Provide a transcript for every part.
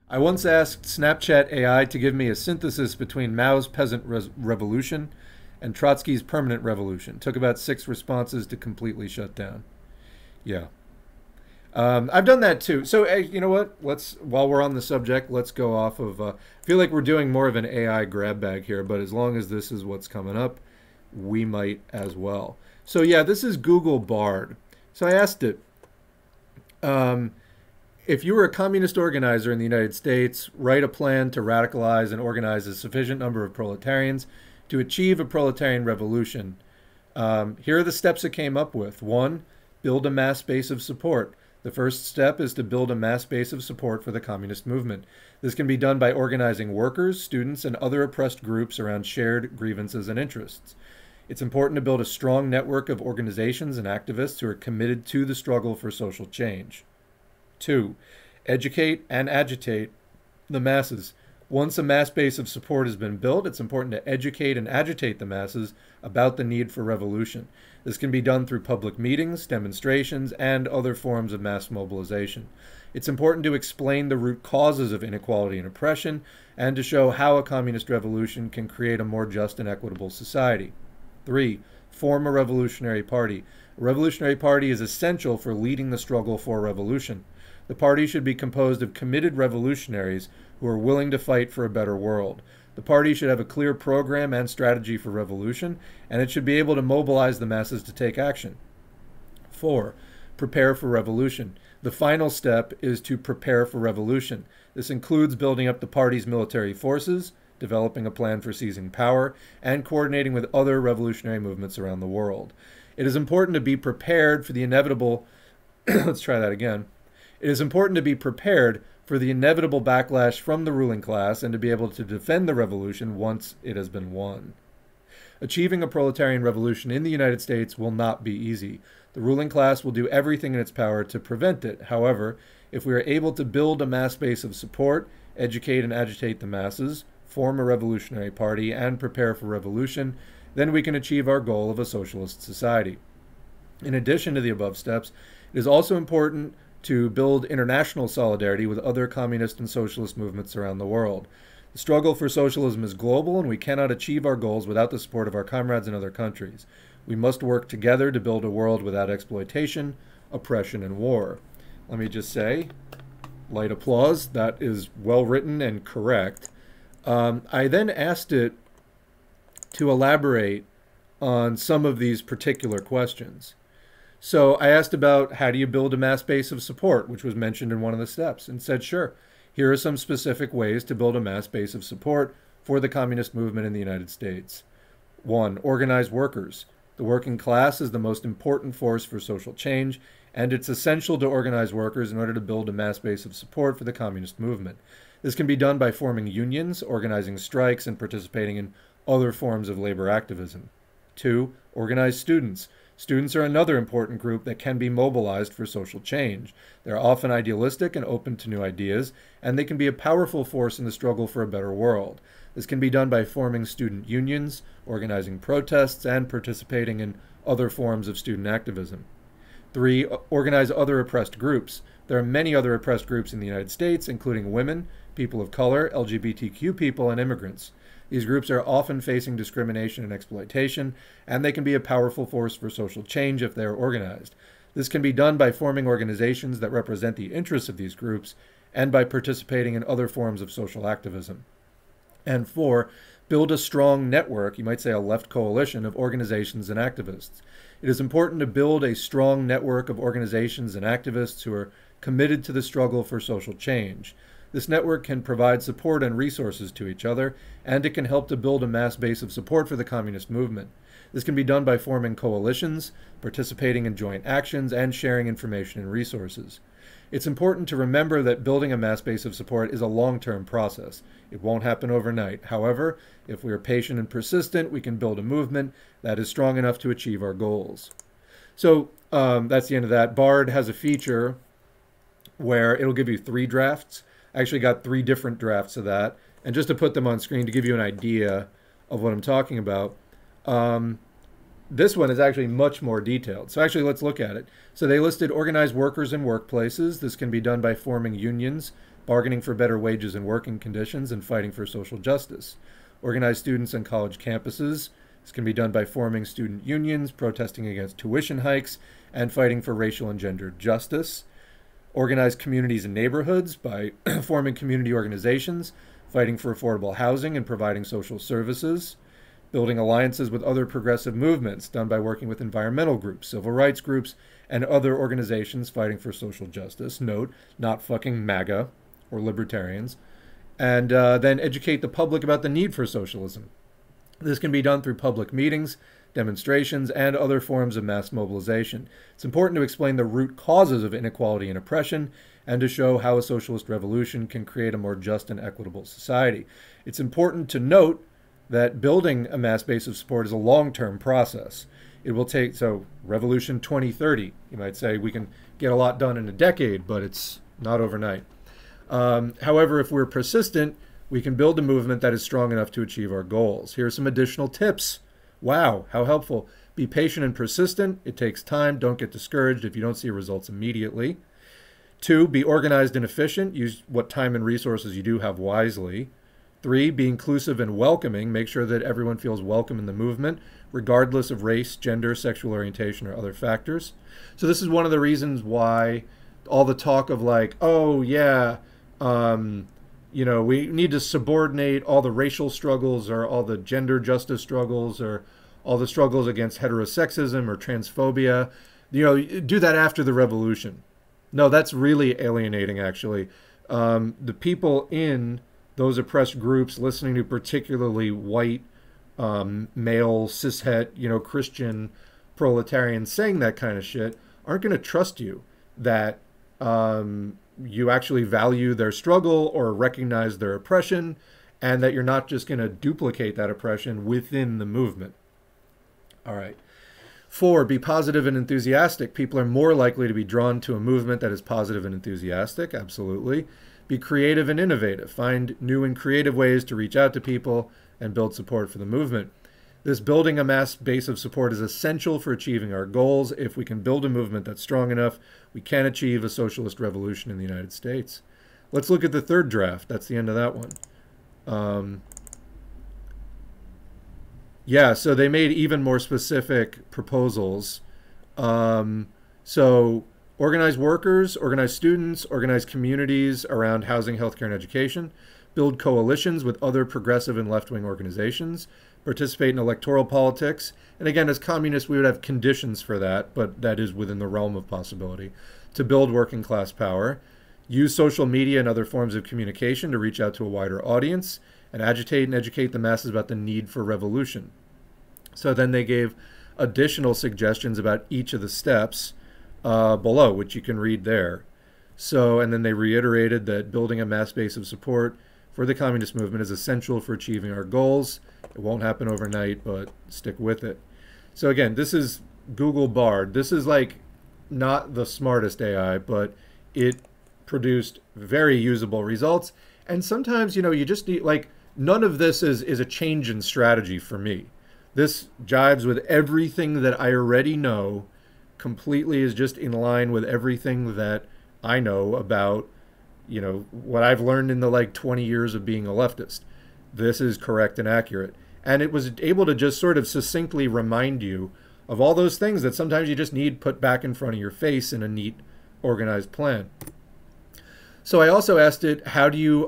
I once asked Snapchat AI to give me a synthesis between Mao's peasant revolution and Trotsky's permanent revolution. Took about 6 responses to completely shut down. Yeah. I've done that too. So, you know what? While we're on the subject, let's go off of. I feel like we're doing more of an AI grab bag here, but as long as this is what's coming up, we might as well. So, yeah, this is Google Bard. So I asked it, if you were a communist organizer in the United States, write a plan to radicalize and organize a sufficient number of proletarians to achieve a proletarian revolution. Here are the steps it came up with. 1, build a mass base of support. The first step is to build a mass base of support for the communist movement. This can be done by organizing workers, students, and other oppressed groups around shared grievances and interests. It's important to build a strong network of organizations and activists who are committed to the struggle for social change. 2, educate and agitate the masses. Once a mass base of support has been built, it's important to educate and agitate the masses about the need for revolution. This can be done through public meetings, demonstrations, and other forms of mass mobilization. It's important to explain the root causes of inequality and oppression, and to show how a communist revolution can create a more just and equitable society. 3, form a revolutionary party. A revolutionary party is essential for leading the struggle for revolution. The party should be composed of committed revolutionaries who are willing to fight for a better world. The party should have a clear program and strategy for revolution, and it should be able to mobilize the masses to take action. 4, prepare for revolution. The final step is to prepare for revolution. This includes building up the party's military forces, developing a plan for seizing power, and coordinating with other revolutionary movements around the world. It is important to be prepared for the inevitable let's try that again. It is important to be prepared for the inevitable backlash from the ruling class and to be able to defend the revolution once it has been won. Achieving a proletarian revolution in the United States will not be easy. The ruling class will do everything in its power to prevent it. However, if we are able to build a mass base of support, educate and agitate the masses, form a revolutionary party, and prepare for revolution, then we can achieve our goal of a socialist society. In addition to the above steps, it is also important to build international solidarity with other communist and socialist movements around the world. The struggle for socialism is global, and we cannot achieve our goals without the support of our comrades in other countries. We must work together to build a world without exploitation, oppression, and war. Let me just say, light applause, that is well written and correct. I then asked it to elaborate on some of these particular questions. So I asked about how do you build a mass base of support, which was mentioned in one of the steps, and said, sure, here are some specific ways to build a mass base of support for the communist movement in the United States. 1, organize workers. The working class is the most important force for social change, and it's essential to organize workers in order to build a mass base of support for the communist movement. This can be done by forming unions, organizing strikes, and participating in other forms of labor activism. 2, organize students. Students are another important group that can be mobilized for social change. They're often idealistic and open to new ideas, and they can be a powerful force in the struggle for a better world. This can be done by forming student unions, organizing protests, and participating in other forms of student activism. 3, organize other oppressed groups. There are many other oppressed groups in the United States, including women, people of color, LGBTQ people, and immigrants. These groups are often facing discrimination and exploitation, and they can be a powerful force for social change if they are organized. This can be done by forming organizations that represent the interests of these groups and by participating in other forms of social activism. And 4, build a strong network, you might say a left coalition, of organizations and activists. It is important to build a strong network of organizations and activists who are committed to the struggle for social change. This network can provide support and resources to each other, and it can help to build a mass base of support for the communist movement. This can be done by forming coalitions, participating in joint actions, and sharing information and resources. It's important to remember that building a mass base of support is a long-term process. It won't happen overnight. However, if we are patient and persistent, we can build a movement that is strong enough to achieve our goals. So that's the end of that. Bard has a feature where it'll give you 3 drafts. I actually got 3 different drafts of that. And just to put them on screen to give you an idea of what I'm talking about, this one is actually much more detailed. So actually, let's look at it. So they listed organized workers in workplaces. This can be done by forming unions, bargaining for better wages and working conditions, and fighting for social justice. Organize students on college campuses. This can be done by forming student unions, protesting against tuition hikes, and fighting for racial and gender justice. Organize communities and neighborhoods by forming community organizations, fighting for affordable housing and providing social services. Building alliances with other progressive movements, done by working with environmental groups, civil rights groups, and other organizations fighting for social justice. Note, not fucking MAGA or libertarians. And then educate the public about the need for socialism. This can be done through public meetings, demonstrations, and other forms of mass mobilization. It's important to explain the root causes of inequality and oppression, and to show how a socialist revolution can create a more just and equitable society. It's important to note that building a mass base of support is a long-term process. It will take, so Revolution 2030, you might say we can get a lot done in a decade, but it's not overnight. However, if we're persistent, we can build a movement that is strong enough to achieve our goals. Here are some additional tips. Wow, how helpful. Be patient and persistent. It takes time. Don't get discouraged if you don't see results immediately. 2, be organized and efficient. Use what time and resources you do have wisely. 3, be inclusive and welcoming. Make sure that everyone feels welcome in the movement, regardless of race, gender, sexual orientation, or other factors. So this is one of the reasons why all the talk of like, oh yeah, you know, we need to subordinate all the racial struggles or all the gender justice struggles or all the struggles against heterosexism or transphobia, you know, do that after the revolution. No, that's really alienating, actually. The people in those oppressed groups listening to particularly white, male, cishet, you know, Christian proletarians saying that kind of shit aren't going to trust you that you actually value their struggle or recognize their oppression, and that you're not just going to duplicate that oppression within the movement. All right. 4, be positive and enthusiastic. People are more likely to be drawn to a movement that is positive and enthusiastic. Absolutely. Be creative and innovative. Find new and creative ways to reach out to people and build support for the movement. This building a mass base of support is essential for achieving our goals. If we can build a movement that's strong enough, we can achieve a socialist revolution in the United States. Let's look at the third draft. That's the end of that one. Yeah, so they made even more specific proposals. So organize workers, organize students, organize communities around housing, healthcare, and education. Build coalitions with other progressive and left-wing organizations. Participate in electoral politics. And again, as communists, we would have conditions for that, but that is within the realm of possibility. To build working class power. Use social media and other forms of communication to reach out to a wider audience. And agitate and educate the masses about the need for revolution. So then they gave additional suggestions about each of the steps below, which you can read there. So, and then they reiterated that building a mass base of support for the communist movement is essential for achieving our goals. It won't happen overnight, but stick with it. So again, this is Google Bard. This is like not the smartest AI, but it produced very usable results. And sometimes, you know, you just need, like, none of this is a change in strategy for me. This jives with everything that I already know, completely is just in line with everything that I know about, you know, what I've learned in the like 20 years of being a leftist. This is correct and accurate. And it was able to just sort of succinctly remind you of all those things that sometimes you just need put back in front of your face in a neat, organized plan. So I also asked it, how do you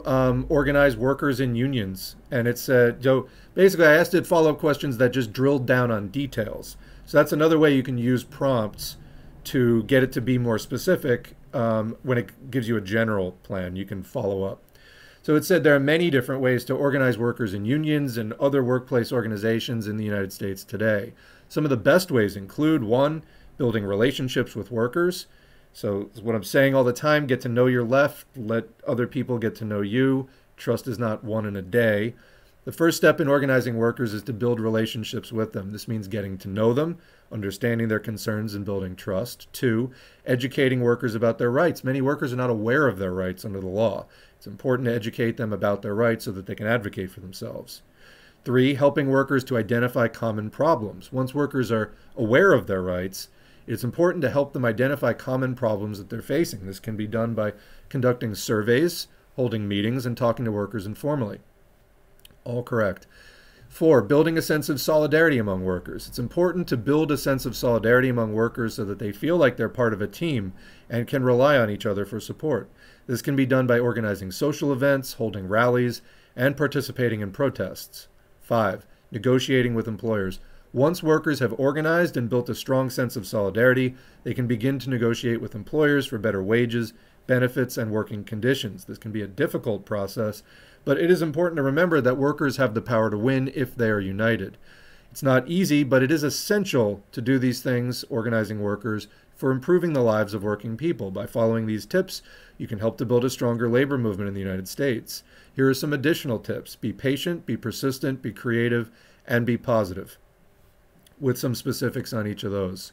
organize workers in unions? And it said, so basically I asked it follow-up questions that just drilled down on details. So that's another way you can use prompts to get it to be more specific when it gives you a general plan. You can follow up. So it said there are many different ways to organize workers in unions and other workplace organizations in the United States today. Some of the best ways include, 1, building relationships with workers. So what I'm saying all the time, get to know your left, let other people get to know you. Trust is not won in a day. The first step in organizing workers is to build relationships with them. This means getting to know them, understanding their concerns, and building trust. 2, educating workers about their rights. Many workers are not aware of their rights under the law. It's important to educate them about their rights so that they can advocate for themselves. 3, helping workers to identify common problems. Once workers are aware of their rights, it's important to help them identify common problems that they're facing. This can be done by conducting surveys holding meetings and talking to workers informally. All correct. 4, building a sense of solidarity among workers. It's important to build a sense of solidarity among workers so that they feel like they're part of a team and can rely on each other for support. This can be done by organizing social events, holding rallies, and participating in protests. 5, negotiating with employers. Once workers have organized and built a strong sense of solidarity, they can begin to negotiate with employers for better wages, benefits, and working conditions. This can be a difficult process, but it is important to remember that workers have the power to win if they are united. It's not easy, but it is essential to do these things, organizing workers, for improving the lives of working people. By following these tips, you can help to build a stronger labor movement in the United States. Here are some additional tips. Be patient, be persistent, be creative, and be positive, with some specifics on each of those.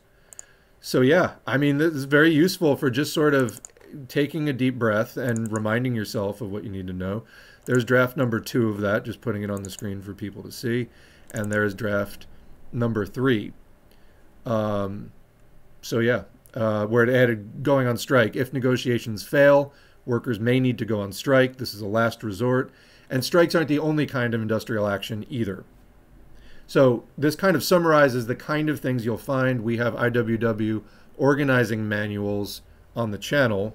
So yeah, I mean, this is very useful for just sort of taking a deep breath and reminding yourself of what you need to know. There's draft number 2 of that, just putting it on the screen for people to see. And there's draft number 3. So yeah, where it added going on strike. If negotiations fail, workers may need to go on strike. This is a last resort. And strikes aren't the only kind of industrial action either. So this kind of summarizes the kind of things you'll find. We have IWW organizing manuals on the channel.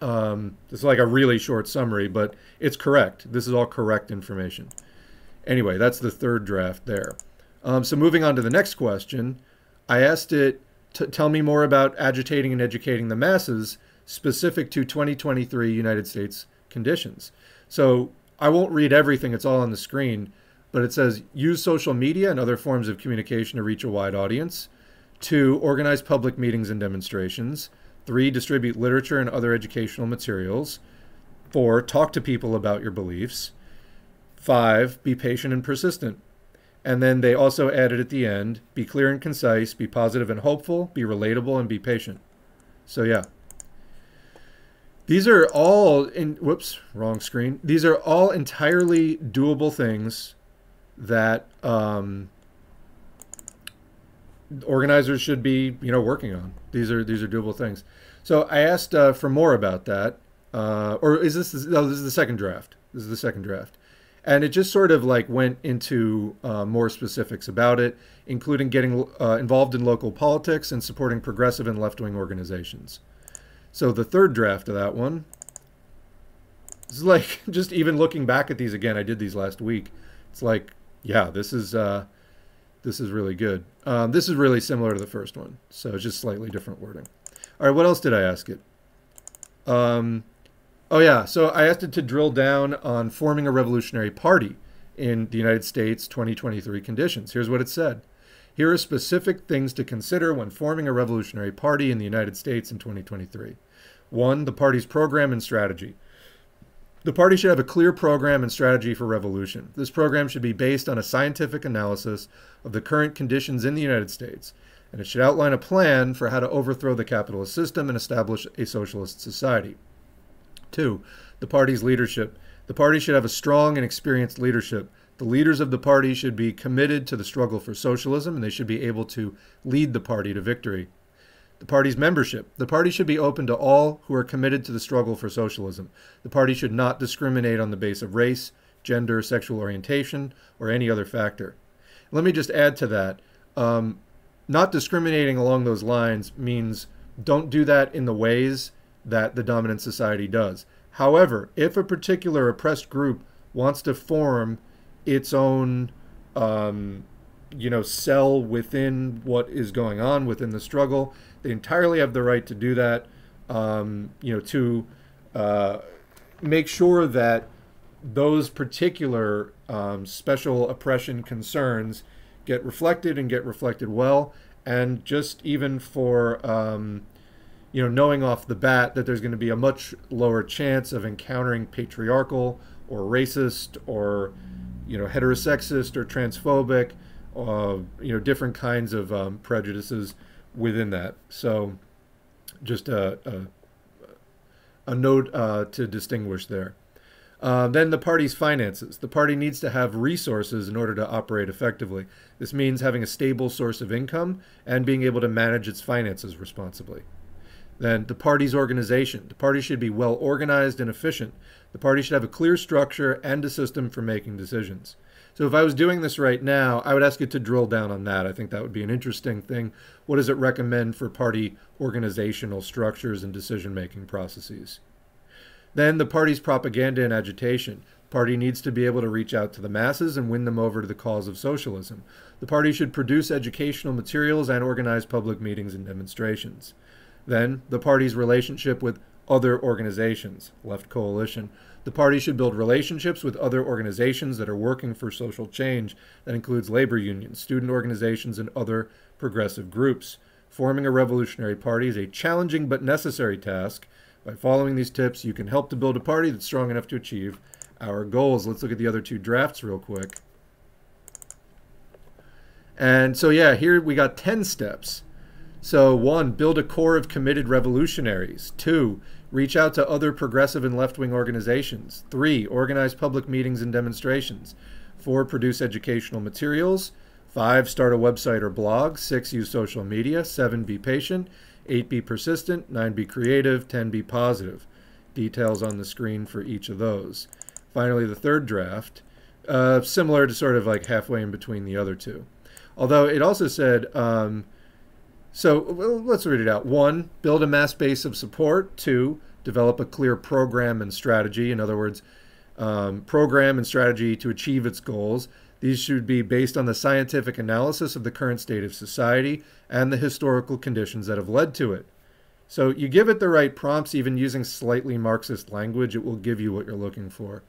This is like a really short summary, but it's correct. This is all correct information. Anyway, that's the 3rd draft there. So moving on to the next question, I asked it to tell me more about agitating and educating the masses specific to 2023 United States conditions. So I won't read everything, it's all on the screen, but it says use social media and other forms of communication to reach a wide audience. 2, organize public meetings and demonstrations. 3, distribute literature and other educational materials. 4, talk to people about your beliefs. 5, be patient and persistent. And then they also added at the end, be clear and concise, be positive and hopeful, be relatable, and be patient. So yeah. These are all, whoops, wrong screen. These are all entirely doable things that organizers should be, working on. These are doable things. So I asked for more about that. Or is this? No, this is the second draft. This is the second draft, and it just sort of like went into more specifics about it, including getting involved in local politics and supporting progressive and left-wing organizations. So the 3rd draft of that one is like, just even looking back at these again, I did these last week. It's like, yeah, this is really good. This is really similar to the first one, so it's just slightly different wording. All right, what else did I ask it? Oh yeah, so I asked it to drill down on forming a revolutionary party in the United States 2023 conditions. Here's what it said. Here are specific things to consider when forming a revolutionary party in the United States in 2023. 1, the party's program and strategy. The party should have a clear program and strategy for revolution. This program should be based on a scientific analysis of the current conditions in the United States, and it should outline a plan for how to overthrow the capitalist system and establish a socialist society. 2, the party's leadership. The party should have a strong and experienced leadership. The leaders of the party should be committed to the struggle for socialism, and they should be able to lead the party to victory. The party's membership. The party should be open to all who are committed to the struggle for socialism. The party should not discriminate on the basis of race, gender, sexual orientation, or any other factor. Let me just add to that. Not discriminating along those lines means don't do that in the ways that the dominant society does. However, if a particular oppressed group wants to form its own cell within what is going on within the struggle, they entirely have the right to do that, to make sure that those particular special oppression concerns get reflected and get reflected well, and just even for knowing off the bat that there's going to be a much lower chance of encountering patriarchal or racist or heterosexist or transphobic, different kinds of prejudices within that. So just a note to distinguish there. Then the party's finances. The party needs to have resources in order to operate effectively. This means having a stable source of income and being able to manage its finances responsibly. Then the party's organization. The party should be well organized and efficient. The party should have a clear structure and a system for making decisions. So if I was doing this right now, I would ask you to drill down on that. I think that would be an interesting thing. What does it recommend for party organizational structures and decision-making processes? Then the party's propaganda and agitation. The party needs to be able to reach out to the masses and win them over to the cause of socialism. The party should produce educational materials and organize public meetings and demonstrations. Then the party's relationship with other organizations, left coalition. The party should build relationships with other organizations that are working for social change. That includes labor unions, student organizations, and other progressive groups. Forming a revolutionary party is a challenging but necessary task. By following these tips, you can help to build a party that's strong enough to achieve our goals. Let's look at the other two drafts real quick. And so, yeah, here we got 10 steps. So 1, build a core of committed revolutionaries. 2, reach out to other progressive and left-wing organizations. 3, organize public meetings and demonstrations. 4, produce educational materials. 5, start a website or blog. 6, use social media. 7, be patient. 8, be persistent. 9, be creative. 10, be positive. Details on the screen for each of those. Finally, the third draft, similar to sort of like halfway in between the other two. Although it also said, so let's read it out. 1, build a mass base of support. 2, develop a clear program and strategy. In other words, program and strategy to achieve its goals. These should be based on the scientific analysis of the current state of society and the historical conditions that have led to it. So you give it the right prompts, even using slightly Marxist language, it will give you what you're looking for.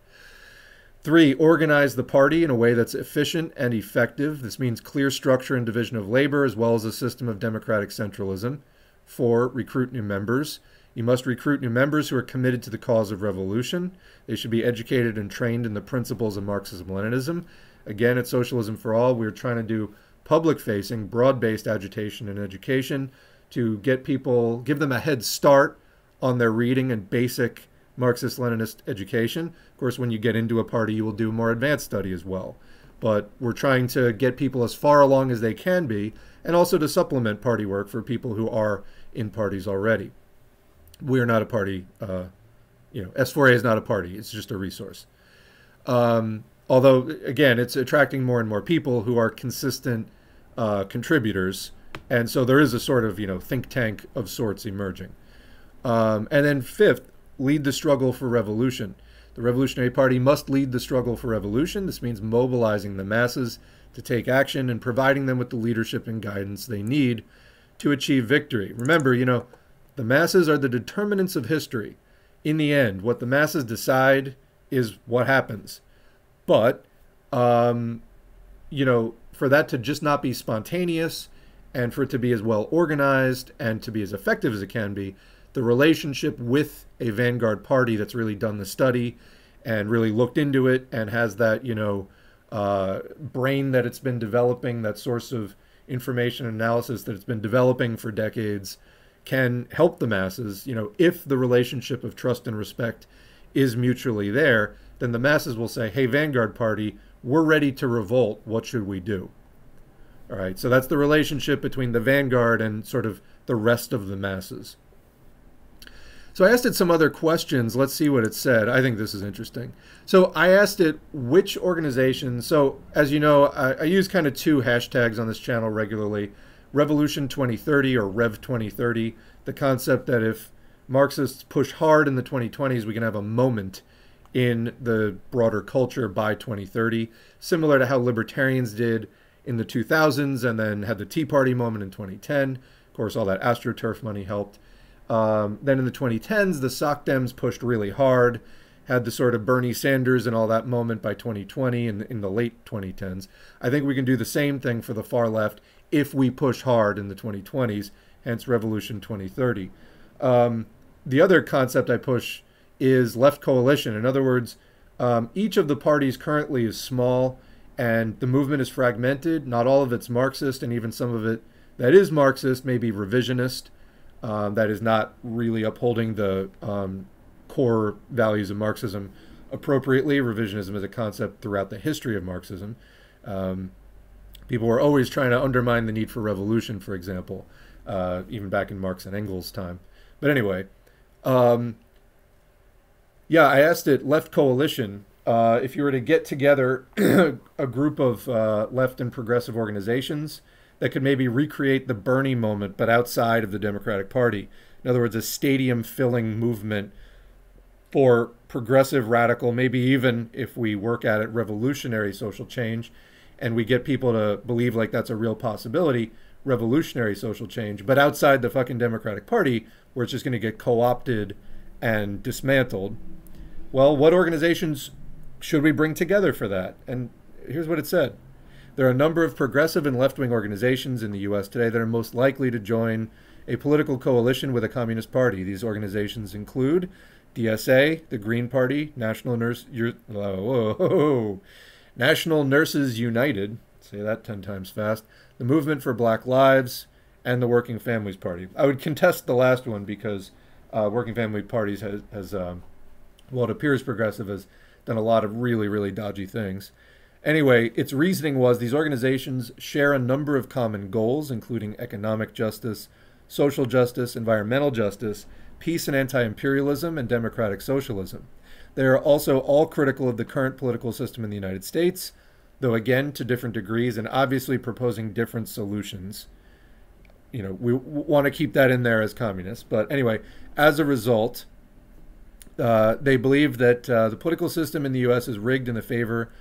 3, organize the party in a way that's efficient and effective. This means clear structure and division of labor, as well as a system of democratic centralism. 4, recruit new members. You must recruit new members who are committed to the cause of revolution. They should be educated and trained in the principles of Marxism-Leninism. Again, at Socialism for All, we're trying to do public-facing, broad-based agitation and education to get people, give them a head start on their reading and basic Marxist-Leninist education. Of course, when you get into a party, you will do more advanced study as well. But we're trying to get people as far along as they can be, and also to supplement party work for people who are in parties already. We are not a party. S4A is not a party. It's just a resource. Although, again, it's attracting more and more people who are consistent contributors. And so there is a sort of, think tank of sorts emerging. And then 5th, lead the struggle for revolution. The Revolutionary Party must lead the struggle for revolution. This means mobilizing the masses to take action and providing them with the leadership and guidance they need to achieve victory. Remember, the masses are the determinants of history. In the end, what the masses decide is what happens. But, for that to just not be spontaneous and for it to be as well organized and to be as effective as it can be, the relationship with a vanguard party that's really done the study and really looked into it and has that, brain that it's been developing, that source of information and analysis that it's been developing for decades, can help the masses. If the relationship of trust and respect is mutually there, then the masses will say, hey, Vanguard Party, we're ready to revolt. What should we do? All right, so that's the relationship between the vanguard and sort of the rest of the masses. So I asked it some other questions. Let's see what it said. I think this is interesting. So I asked it which organization. So as you know, I use kind of 2 hashtags on this channel regularly. Revolution 2030 or Rev 2030. The concept that if Marxists push hard in the 2020s, we can have a moment in the broader culture by 2030. Similar to how libertarians did in the 2000s and then had the Tea Party moment in 2010. Of course, all that AstroTurf money helped. Then in the 2010s, the Soc Dems pushed really hard, had the sort of Bernie Sanders and all that moment by 2020 and in the late 2010s. I think we can do the same thing for the far left if we push hard in the 2020s, hence Revolution 2030. The other concept I push is left coalition. In other words, each of the parties currently is small and the movement is fragmented. Not all of it's Marxist, and even some of it that is Marxist may be revisionist. That is not really upholding the core values of Marxism appropriately. Revisionism is a concept throughout the history of Marxism. People were always trying to undermine the need for revolution, for example, even back in Marx and Engels' time. But anyway, um, yeah, I asked it, Left Coalition, if you were to get together a group of left and progressive organizations that could maybe recreate the Bernie moment, but outside of the Democratic Party. In other words, a stadium filling movement for progressive, radical, maybe even if we work at it, revolutionary social change, and we get people to believe like that's a real possibility, revolutionary social change, but outside the fucking Democratic Party, where it's just going to get co-opted and dismantled. Well, what organizations should we bring together for that? And here's what it said. There are a number of progressive and left-wing organizations in the U.S. today that are most likely to join a political coalition with a communist party. These organizations include DSA, the Green Party, National Nurses United, say that 10 times fast, the Movement for Black Lives, and the Working Families Party. I would contest the last one because Working Family Parties has well, it appears progressive, has done a lot of really, really dodgy things. Anyway, its reasoning was these organizations share a number of common goals, including economic justice, social justice, environmental justice, peace and anti-imperialism, and democratic socialism. They are also all critical of the current political system in the United States, though again to different degrees and obviously proposing different solutions. You know, we want to keep that in there as communists. But anyway, as a result, they believe that the political system in the U.S. is rigged in the favor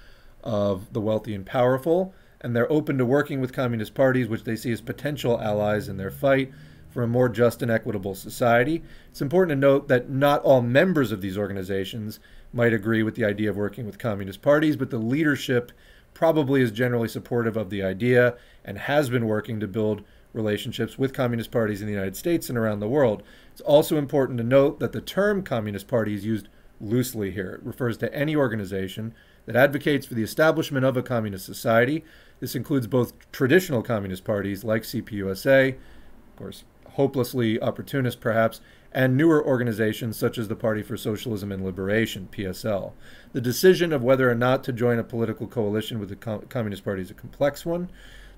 of the wealthy and powerful, and they're open to working with communist parties, which they see as potential allies in their fight for a more just and equitable society. It's important to note that not all members of these organizations might agree with the idea of working with communist parties, but the leadership probably is generally supportive of the idea and has been working to build relationships with communist parties in the United States and around the world. It's also important to note that the term Communist Party is used loosely here. It refers to any organization that advocates for the establishment of a communist society. This includes both traditional communist parties like CPUSA, of course, hopelessly opportunist perhaps, and newer organizations such as the Party for Socialism and Liberation, PSL. The decision of whether or not to join a political coalition with the Communist Party is a complex one.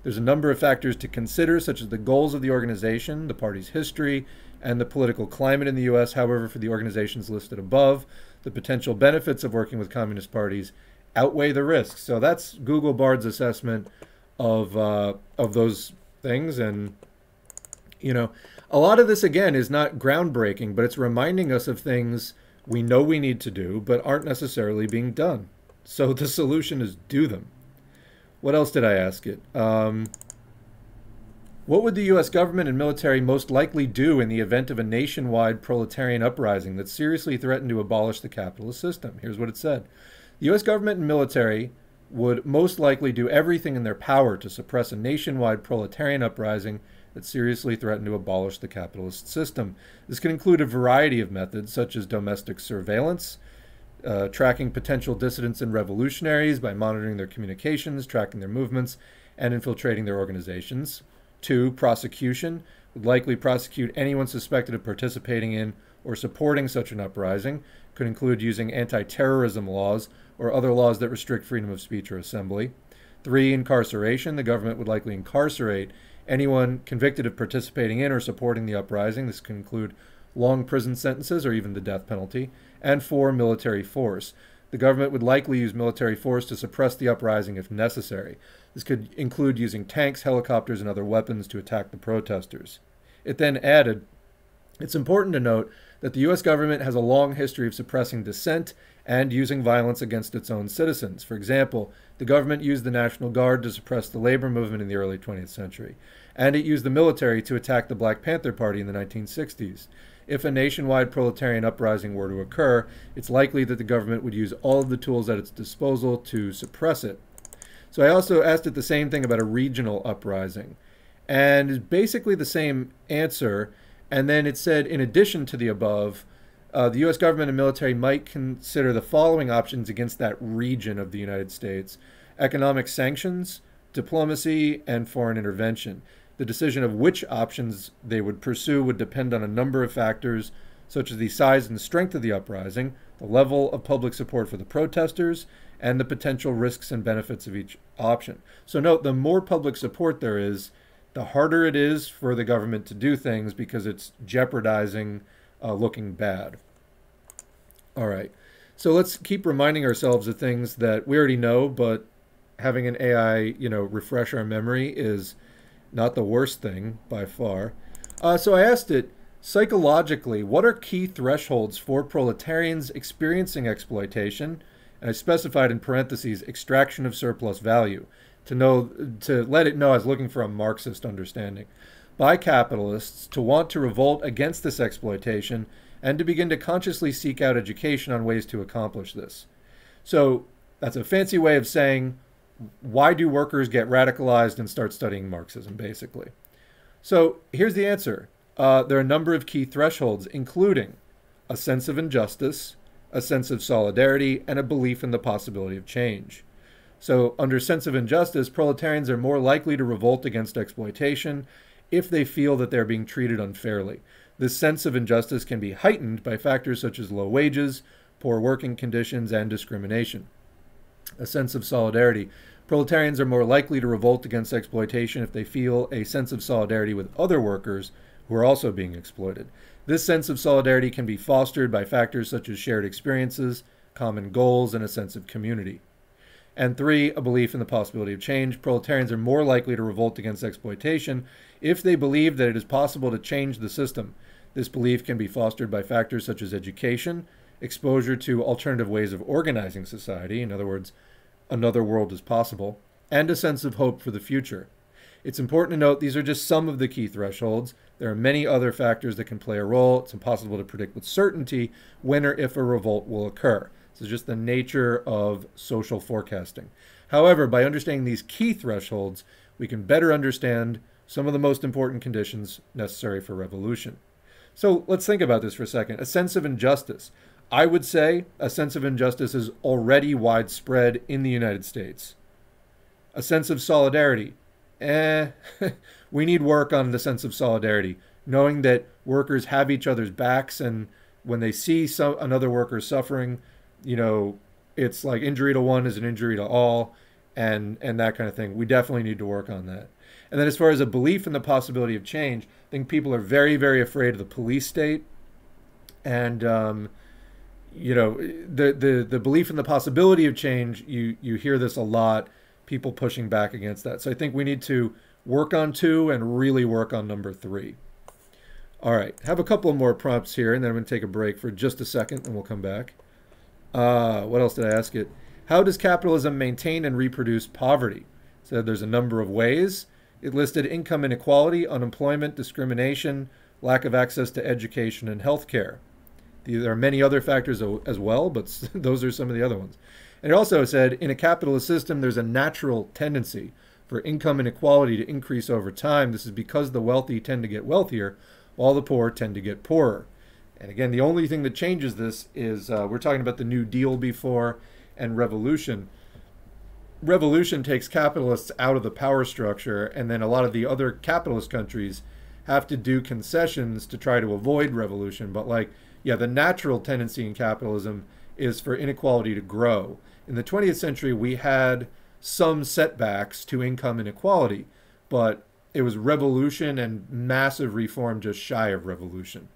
There's a number of factors to consider, such as the goals of the organization, the party's history, and the political climate in the U.S. However, for the organizations listed above, the potential benefits of working with communist parties outweigh the risks. So that's Google Bard's assessment of those things. And, you know, a lot of this, again, is not groundbreaking, but it's reminding us of things we know we need to do, but aren't necessarily being done. So the solution is do them. What else did I ask it? What would the U.S. government and military most likely do in the event of a nationwide proletarian uprising that seriously threatened to abolish the capitalist system? Here's what it said. The U.S. government and military would most likely do everything in their power to suppress a nationwide proletarian uprising that seriously threatened to abolish the capitalist system. This can include a variety of methods, such as domestic surveillance, tracking potential dissidents and revolutionaries by monitoring their communications, tracking their movements, and infiltrating their organizations. 2, prosecution would likely prosecute anyone suspected of participating in or supporting such an uprising. Could include using anti-terrorism laws or other laws that restrict freedom of speech or assembly. 3, incarceration. The government would likely incarcerate anyone convicted of participating in or supporting the uprising. This could include long prison sentences or even the death penalty. And 4, military force. The government would likely use military force to suppress the uprising if necessary. This could include using tanks, helicopters, and other weapons to attack the protesters. It then added, it's important to note that the U.S. government has a long history of suppressing dissent and using violence against its own citizens. For example, the government used the National Guard to suppress the labor movement in the early 20th century, and it used the military to attack the Black Panther Party in the 1960s. If a nationwide proletarian uprising were to occur, it's likely that the government would use all of the tools at its disposal to suppress it. So I also asked it the same thing about a regional uprising, and it's basically the same answer. And then it said, in addition to the above, the U.S. government and military might consider the following options against that region of the United States: economic sanctions, diplomacy, and foreign intervention. The decision of which options they would pursue would depend on a number of factors, such as the size and strength of the uprising, the level of public support for the protesters, and the potential risks and benefits of each option. So note, the more public support there is, the harder it is for the government to do things because it's jeopardizing looking bad. All right. So let's keep reminding ourselves of things that we already know, but having an AI, refresh our memory is not the worst thing by far. So I asked it, psychologically, what are key thresholds for proletarians experiencing exploitation? And I specified in parentheses, extraction of surplus value, to let it know I was looking for a Marxist understanding, by capitalists to want to revolt against this exploitation and to begin to consciously seek out education on ways to accomplish this. So that's a fancy way of saying, why do workers get radicalized and start studying Marxism, basically? So here's the answer. There are a number of key thresholds, including a sense of injustice, a sense of solidarity, and a belief in the possibility of change. So under sense of injustice, proletarians are more likely to revolt against exploitation if they feel that they're being treated unfairly. This sense of injustice can be heightened by factors such as low wages, poor working conditions, and discrimination. A sense of solidarity. Proletarians are more likely to revolt against exploitation if they feel a sense of solidarity with other workers who are also being exploited. This sense of solidarity can be fostered by factors such as shared experiences, common goals, and a sense of community. And 3, a belief in the possibility of change. Proletarians are more likely to revolt against exploitation if they believe that it is possible to change the system. This belief can be fostered by factors such as education, exposure to alternative ways of organizing society, in other words, another world is possible, and a sense of hope for the future. It's important to note these are just some of the key thresholds. There are many other factors that can play a role. It's impossible to predict with certainty when or if a revolt will occur. This is just the nature of social forecasting. However, by understanding these key thresholds, we can better understand some of the most important conditions necessary for revolution. So let's think about this for a second. A sense of injustice. I would say a sense of injustice is already widespread in the United States. A sense of solidarity. We need work on the sense of solidarity, knowing that workers have each other's backs, and when they see another worker suffering, it's like injury to one is an injury to all, and that kind of thing. We definitely need to work on that. And then as far as a belief in the possibility of change, I think people are very, very afraid of the police state, and the belief in the possibility of change, you hear this a lot, people pushing back against that. So I think we need to work on 2 and really work on number 3. All right, have a couple more prompts here, and then I'm going to take a break for just a second, and we'll come back. What else did I ask it? How does capitalism maintain and reproduce poverty? So there's a number of ways. It listed income inequality, unemployment, discrimination, lack of access to education and healthcare. There are many other factors as well, but those are some of the other ones. And it also said, in a capitalist system, there's a natural tendency for income inequality to increase over time. This is because the wealthy tend to get wealthier, while the poor tend to get poorer. And again, the only thing that changes this is we're talking about the New Deal before and revolution. Revolution takes capitalists out of the power structure, and then a lot of the other capitalist countries have to do concessions to try to avoid revolution. But the natural tendency in capitalism is for inequality to grow. In the 20th century, we had some setbacks to income inequality, but it was revolution and massive reform just shy of revolution.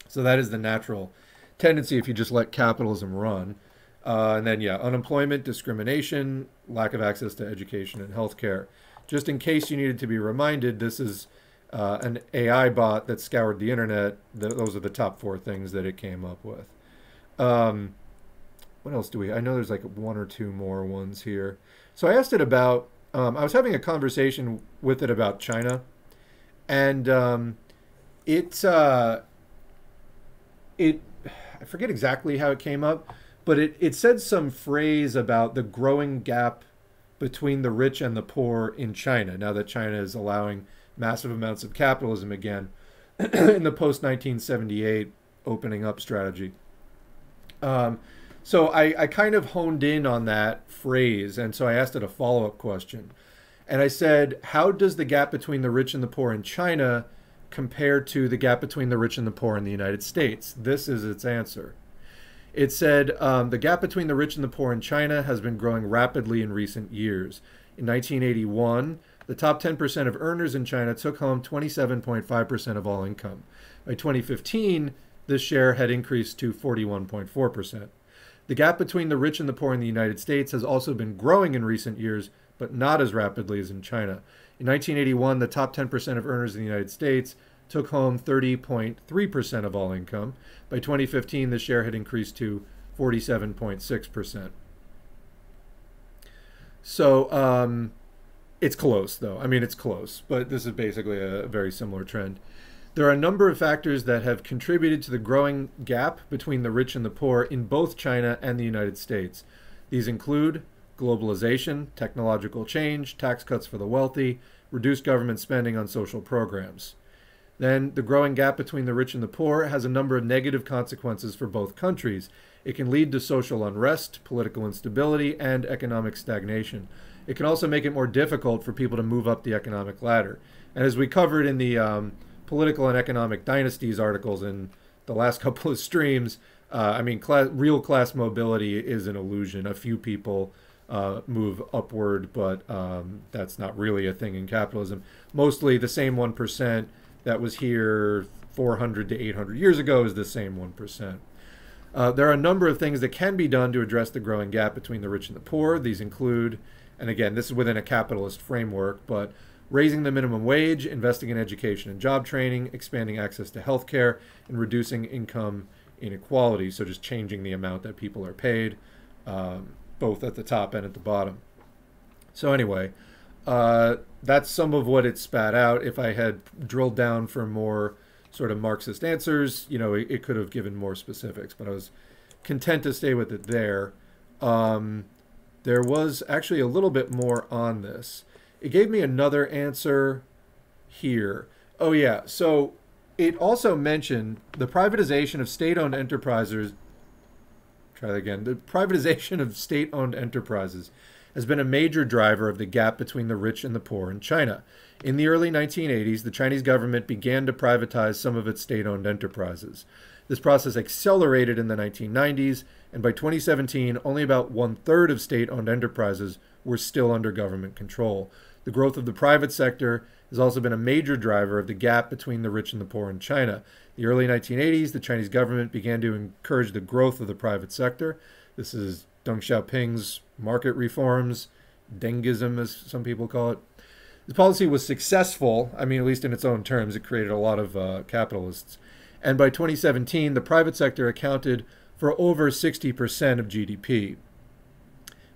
So that is the natural tendency if you just let capitalism run. And then, unemployment, discrimination, lack of access to education and healthcare. Just in case you needed to be reminded, this is an AI bot that scoured the internet. Those are the top 4 things that it came up with. What else do we? I know there's like 1 or 2 more ones here. So I asked it about, I was having a conversation with it about China, and I forget exactly how it came up, but it said some phrase about the growing gap between the rich and the poor in China, now that China is allowing massive amounts of capitalism again in the post-1978 opening up strategy. So I kind of honed in on that phrase, and so I asked it a follow-up question. And I said, how does the gap between the rich and the poor in China compare to the gap between the rich and the poor in the United States? This is its answer. It said, the gap between the rich and the poor in China has been growing rapidly in recent years. In 1981, The top 10% of earners in China took home 27.5% of all income. By 2015, this share had increased to 41.4%. The gap between the rich and the poor in the United States has also been growing in recent years, but not as rapidly as in China. In 1981, the top 10% of earners in the United States took home 30.3% of all income. By 2015, the share had increased to 47.6%. So it's close, though. I mean, it's close, but this is basically a very similar trend. There are a number of factors that have contributed to the growing gap between the rich and the poor in both China and the United States. These include globalization, technological change, tax cuts for the wealthy, reduced government spending on social programs. Then the growing gap between the rich and the poor has a number of negative consequences for both countries. It can lead to social unrest, political instability, and economic stagnation. It can also make it more difficult for people to move up the economic ladder. And as we covered in the political and economic dynasties articles in the last couple of streams, real class mobility is an illusion. A few people move upward, but that's not really a thing in capitalism. Mostly the same 1% that was here 400 to 800 years ago is the same 1%. There are a number of things that can be done to address the growing gap between the rich and the poor. These include, and again, this is within a capitalist framework, but raising the minimum wage, investing in education and job training, expanding access to health care, and reducing income inequality. So just changing the amount that people are paid, both at the top and at the bottom. So anyway, that's some of what it spat out. If I had drilled down for more sort of Marxist answers, it could have given more specifics, but I was content to stay with it there. There was actually a little bit more on this. It gave me another answer here. Oh yeah, so it also mentioned the privatization of state-owned enterprises. Try that again. The privatization of state-owned enterprises has been a major driver of the gap between the rich and the poor in China. In the early 1980s, the Chinese government began to privatize some of its state-owned enterprises. This process accelerated in the 1990s, and by 2017, only about 1/3 of state-owned enterprises were still under government control. The growth of the private sector has also been a major driver of the gap between the rich and the poor in China. In the early 1980s, the Chinese government began to encourage the growth of the private sector. This is Deng Xiaoping's market reforms, Dengism as some people call it. The policy was successful, at least in its own terms. It created a lot of capitalists. And by 2017, the private sector accounted for over 60% of GDP.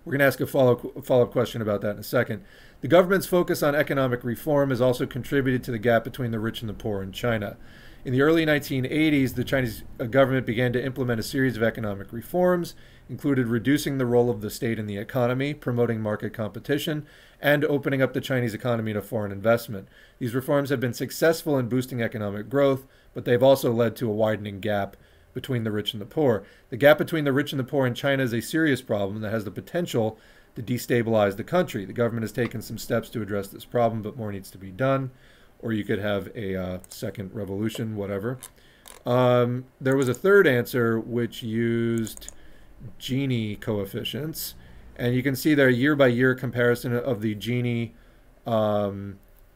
We're going to ask a follow-up question about that in a second. The government's focus on economic reform has also contributed to the gap between the rich and the poor in China. In the early 1980s, the Chinese government began to implement a series of economic reforms, included reducing the role of the state in the economy, promoting market competition, and opening up the Chinese economy to foreign investment. These reforms have been successful in boosting economic growth, but they've also led to a widening gap between the rich and the poor. The gap between the rich and the poor in China is a serious problem that has the potential to destabilize the country. The government has taken some steps to address this problem, but more needs to be done. Or you could have a second revolution, whatever. There was a third answer which used Gini coefficients. And you can see there a year-by-year comparison of the Gini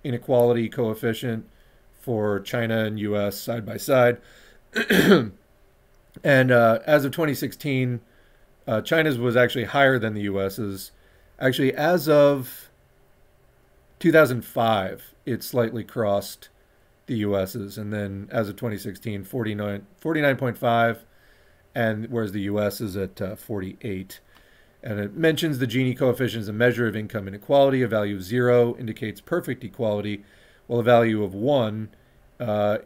inequality coefficient for China and U.S. side by side. And as of 2016, China's was actually higher than the U.S.'s. Actually, as of 2005, it slightly crossed the U.S.'s. And then as of 2016, 49.5, and whereas the U.S. is at 48. And it mentions the Gini coefficient as a measure of income inequality. A value of 0 indicates perfect equality, while a value of 1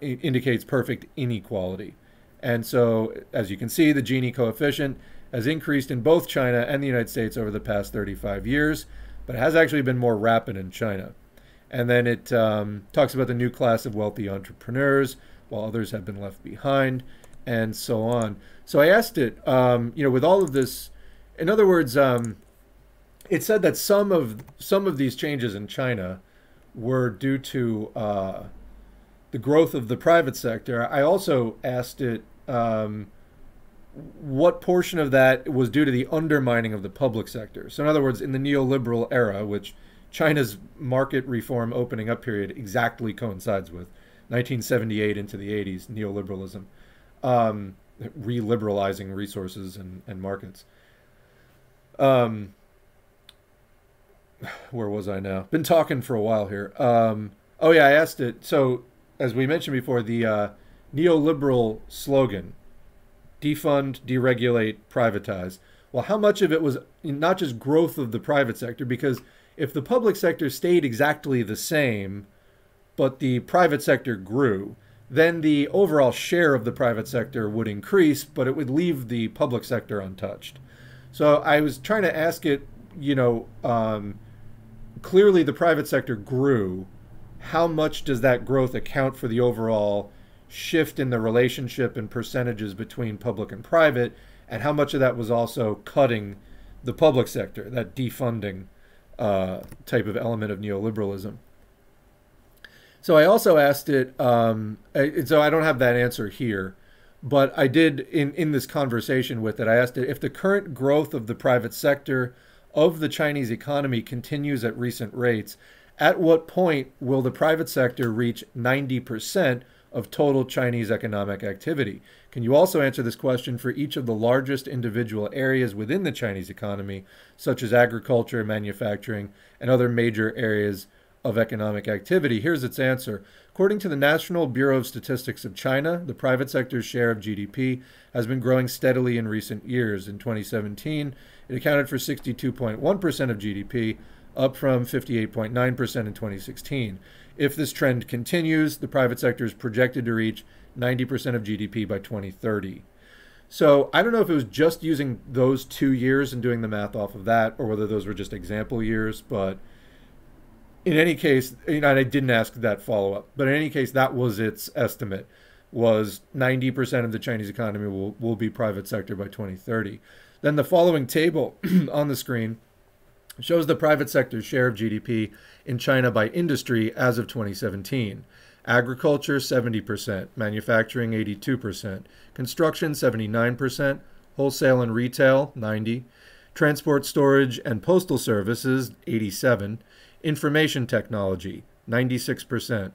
indicates perfect inequality. And so, as you can see, the Gini coefficient has increased in both China and the United States over the past 35 years, but it has actually been more rapid in China. And then it talks about the new class of wealthy entrepreneurs, while others have been left behind, and so on. So I asked it, with all of this, in other words, it said that some of these changes in China were due to the growth of the private sector. I also asked it what portion of that was due to the undermining of the public sector. So in other words, in the neoliberal era, which China's market reform opening up period exactly coincides with 1978 into the 80s neoliberalism, reliberalizing resources and markets. Where was I now? Been talking for a while here. Oh yeah, I asked it. So as we mentioned before, the neoliberal slogan, defund, deregulate, privatize. Well, how much of it was not just growth of the private sector? Because if the public sector stayed exactly the same, but the private sector grew, then the overall share of the private sector would increase, but it would leave the public sector untouched. So I was trying to ask it, clearly the private sector grew. How much does that growth account for the overall shift in the relationship and percentages between public and private? And how much of that was also cutting the public sector, that defunding type of element of neoliberalism? So I also asked it, so I don't have that answer here, but I did in this conversation with it, I asked it if the current growth of the private sector of the Chinese economy continues at recent rates, at what point will the private sector reach 90% of total Chinese economic activity? Can you also answer this question for each of the largest individual areas within the Chinese economy, such as agriculture, manufacturing, and other major areas of economic activity? Here's its answer. According to the National Bureau of Statistics of China, the private sector's share of GDP has been growing steadily in recent years. In 2017, it accounted for 62.1% of GDP, up from 58.9% in 2016. If this trend continues, the private sector is projected to reach 90% of GDP by 2030. So I don't know if it was just using those 2 years and doing the math off of that, or whether those were just example years, but in any case, and I didn't ask that follow-up, but in any case, that was its estimate, was 90% of the Chinese economy will be private sector by 2030. Then the following table on the screen shows the private sector's share of GDP in China by industry as of 2017. Agriculture, 70%, manufacturing, 82%, construction, 79%, wholesale and retail, 90%, transport, storage, and postal services, 87%, information technology, 96%,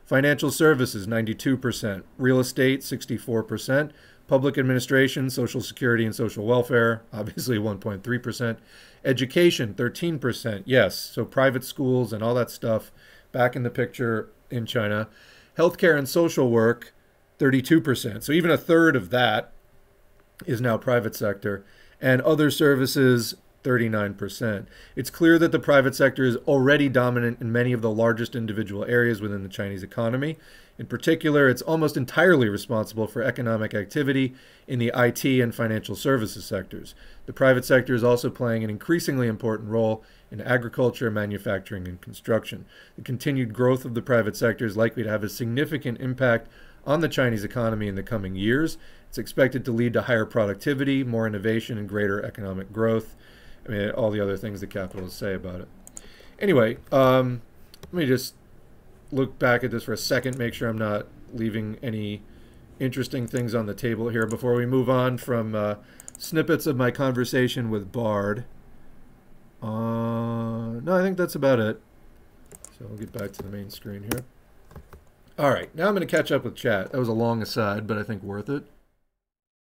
financial services, 92%, real estate, 64%, public administration, social security and social welfare, obviously 1.3%, education, 13%, yes, so private schools and all that stuff back in the picture in China, healthcare and social work, 32%, so even a third of that is now private sector, and other services, 39%. It's clear that the private sector is already dominant in many of the largest individual areas within the Chinese economy. In particular, it's almost entirely responsible for economic activity in the IT and financial services sectors. The private sector is also playing an increasingly important role in agriculture, manufacturing, and construction. The continued growth of the private sector is likely to have a significant impact on the Chinese economy in the coming years. It's expected to lead to higher productivity, more innovation, and greater economic growth. I mean, all the other things the capitalists say about it. Anyway, let me just look back at this for a second, make sure I'm not leaving any interesting things on the table here before we move on from snippets of my conversation with Bard. No, I think that's about it. So I'll get back to the main screen here. All right, now I'm going to catch up with chat. That was a long aside, but I think worth it.